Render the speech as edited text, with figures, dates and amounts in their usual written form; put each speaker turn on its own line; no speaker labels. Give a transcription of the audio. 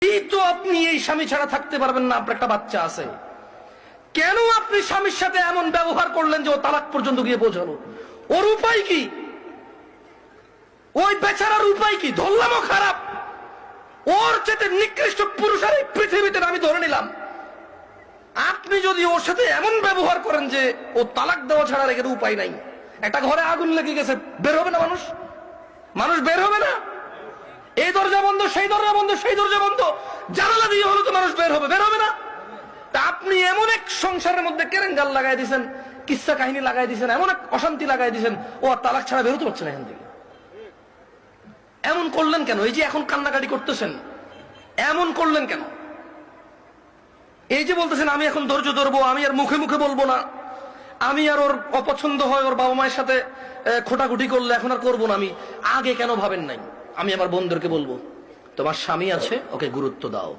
এই তো আপনি এই স্বামী ছাড়া থাকতে পারবেন না, আপনার একটা বাচ্চা আছে, কেন আপনি স্বামীর সাথে এমন ব্যবহার করলেন যে ও তালাক পর্যন্ত গিয়ে পৌঁছালো? ওর উপায় কি? ওই বেচারার উপায় কি? ধরলামও খারাপ, ওর চেয়ে নিকৃষ্ট পুরুষ আর এই পৃথিবীতে আমি ধরে নিলাম। আপনি যদি ওর সাথে এমন ব্যবহার করেন যে ও তালাক দেওয়া ছাড়া রেখে উপায় নাই, একটা ঘরে আগুন লেগে গেছে, বের হবে না মানুষ? মানুষ বের হবে না? এই দরজা বন্ধ, সেই দরজা বন্ধ, সেই দরজা বন্ধ, জানালা দিয়ে হলো তো মানুষ বের হবে, বের হবে না? তা আপনি এমন এক সংসারের মধ্যে কেরেঙ্গাল লাগাই দিয়েছেন, কিচ্ছা কাহিনী লাগাই দিয়েছেন, এমন এক অশান্তি লাগাই দিয়েছেন, ও আর তালাক ছাড়া বেরোতে পারছে না এখান থেকে। এমন করলেন কেন? এই যে এখন কান্নাকাটি করতেছেন, এমন করলেন কেন? এই যে বলতেছেন আমি এখন ধৈর্য ধরবো, আমি আর মুখে মুখে বলবো না, আমি আর ওর অপছন্দ হয় ওর বাবা মায়ের সাথে খোটাখুটি করলে এখন আর করবো না, আমি আগে কেন ভাবেন নাই? আমি আমার বোনদেরকে বলবো, তোমার স্বামী আছে, ওকে গুরুত্ব দাও।